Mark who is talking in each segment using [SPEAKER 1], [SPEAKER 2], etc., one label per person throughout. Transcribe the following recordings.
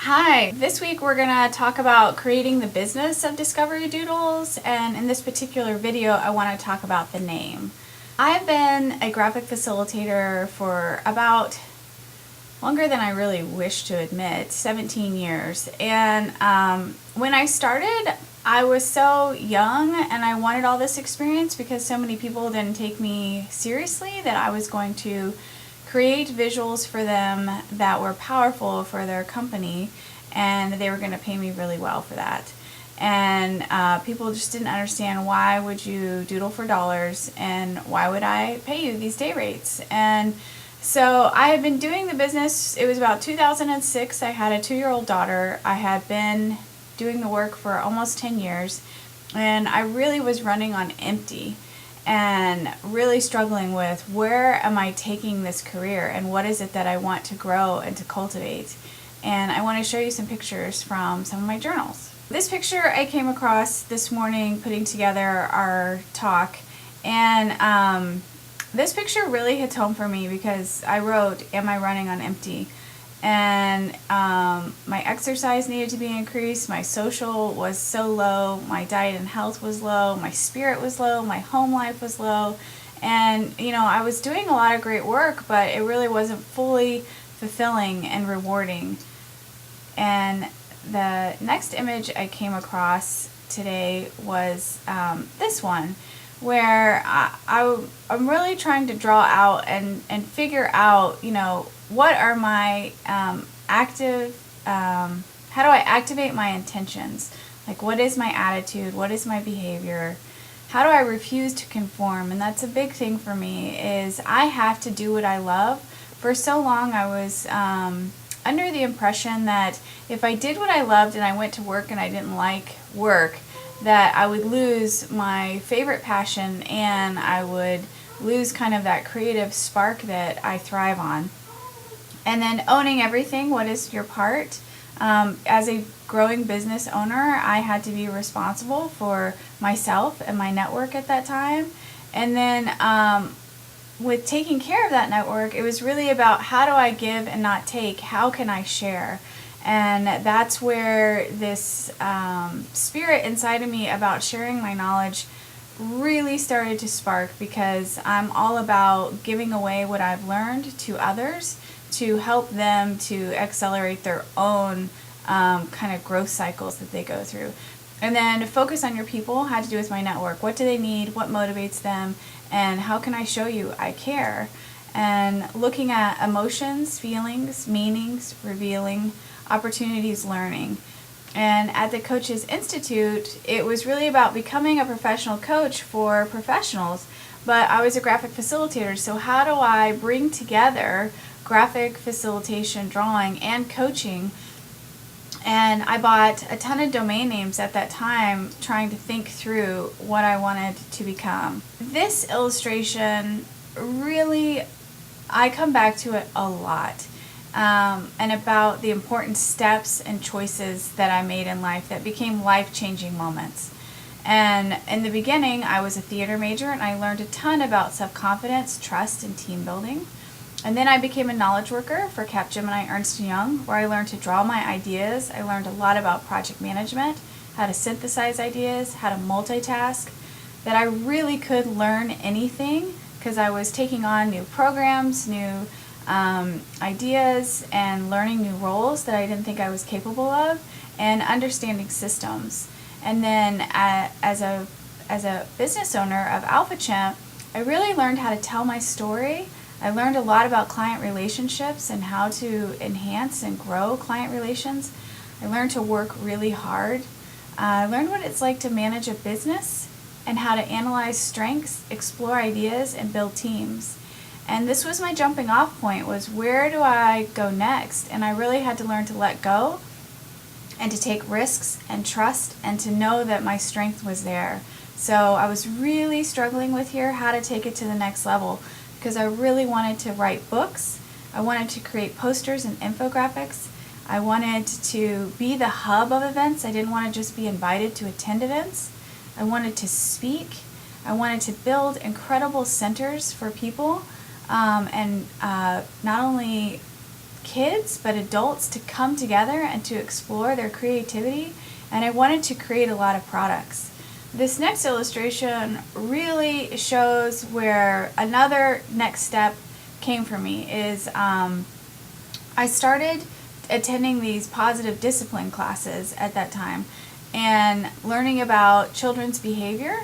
[SPEAKER 1] Hi, this week we're going to talk about creating the business of Discovery Doodles, and in this particular video I want to talk about the name. I've been a graphic facilitator for about longer than I really wish to admit, 17 years, and when I started I was so young and I wanted all this experience because so many people didn't take me seriously that I was going to create visuals for them that were powerful for their company, and they were going to pay me really well for that. And people just didn't understand, why would you doodle for dollars and why would I pay you these day rates? And so I had been doing the business. It was about 2006. I had a 2-year-old daughter. I had been doing the work for almost 10 years, and I really was running on empty and really struggling with, where am I taking this career and what is it that I want to grow and to cultivate. And I want to show you some pictures from some of my journals. This picture I came across this morning putting together our talk, and this picture really hits home for me because I wrote, am I running on empty? And my exercise needed to be increased, my social was so low, my diet and health was low, my spirit was low, my home life was low, and I was doing a lot of great work, but it really wasn't fully fulfilling and rewarding. And the next image I came across today was this one, where I'm really trying to draw out and figure out, what are my how do I activate my intentions? Like, what is my attitude? What is my behavior? How do I refuse to conform? And that's a big thing for me, is I have to do what I love. For so long I was under the impression that if I did what I loved and I went to work and I didn't like work, that I would lose my favorite passion and I would lose kind of that creative spark that I thrive on. And then owning everything, what is your part? As a growing business owner, I had to be responsible for myself and my network at that time. And then with taking care of that network, it was really about, how do I give and not take? How can I share? And that's where this spirit inside of me about sharing my knowledge really started to spark, because I'm all about giving away what I've learned to others to help them to accelerate their own kind of growth cycles that they go through. And then focus on your people had to do with my network. What do they need? What motivates them? And how can I show you I care? And looking at emotions, feelings, meanings, revealing, opportunities, learning. And at the Coaches Institute, it was really about becoming a professional coach for professionals. But I was a graphic facilitator, so how do I bring together graphic facilitation, drawing, and coaching? And I bought a ton of domain names at that time, trying to think through what I wanted to become. This illustration, really, I come back to it a lot. And about the important steps and choices that I made in life that became life-changing moments. And in the beginning, I was a theater major, and I learned a ton about self-confidence, trust, and team building. And then I became a knowledge worker for Capgemini Ernst & Young, where I learned to draw my ideas. I learned a lot about project management, how to synthesize ideas, how to multitask, that I really could learn anything because I was taking on new programs, new ideas, and learning new roles that I didn't think I was capable of, and understanding systems. And then as a business owner of AlphaChamp, I really learned how to tell my story. I learned a lot about client relationships and how to enhance and grow client relations. I learned to work really hard. I learned what it's like to manage a business and how to analyze strengths, explore ideas, and build teams. And this was my jumping off point, was, where do I go next? And I really had to learn to let go and to take risks and trust and to know that my strength was there. So I was really struggling with here how to take it to the next level, because I really wanted to write books. I wanted to create posters and infographics. I wanted to be the hub of events. I didn't want to just be invited to attend events. I wanted to speak. I wanted to build incredible centers for people, and not only kids, but adults, to come together and to explore their creativity, and I wanted to create a lot of products. This next illustration really shows where another next step came for me is I started attending these positive discipline classes at that time and learning about children's behavior.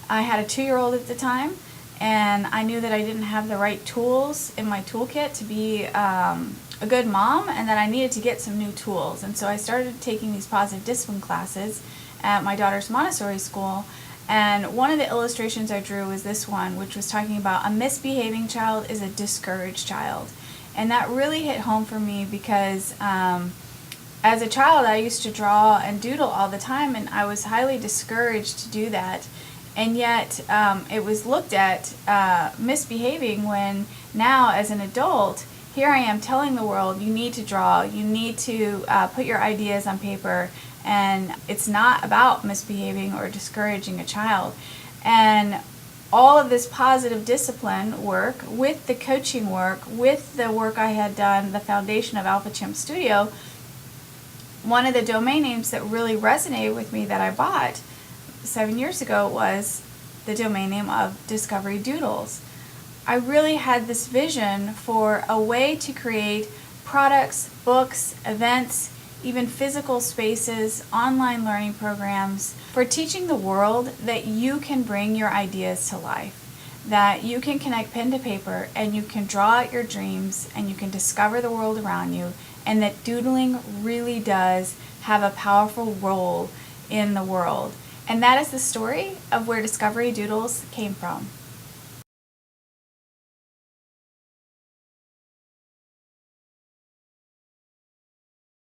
[SPEAKER 1] I had a 2-year-old at the time, and I knew that I didn't have the right tools in my toolkit to be a good mom, and that I needed to get some new tools. And so I started taking these positive discipline classes at my daughter's Montessori school, and one of the illustrations I drew was this one, which was talking about a misbehaving child is a discouraged child. And that really hit home for me because as a child I used to draw and doodle all the time, and I was highly discouraged to do that. And yet it was looked at misbehaving, when now as an adult, here I am telling the world, you need to draw, you need to put your ideas on paper, and it's not about misbehaving or discouraging a child. And all of this positive discipline work, with the coaching work, with the work I had done, the foundation of Alpha Chimp Studio, one of the domain names that really resonated with me that I bought 7 years ago was the domain name of Discovery Doodles. I really had this vision for a way to create products, books, events, even physical spaces, online learning programs for teaching the world that you can bring your ideas to life, that you can connect pen to paper and you can draw out your dreams and you can discover the world around you, and that doodling really does have a powerful role in the world. And that is the story of where Discovery Doodles came from.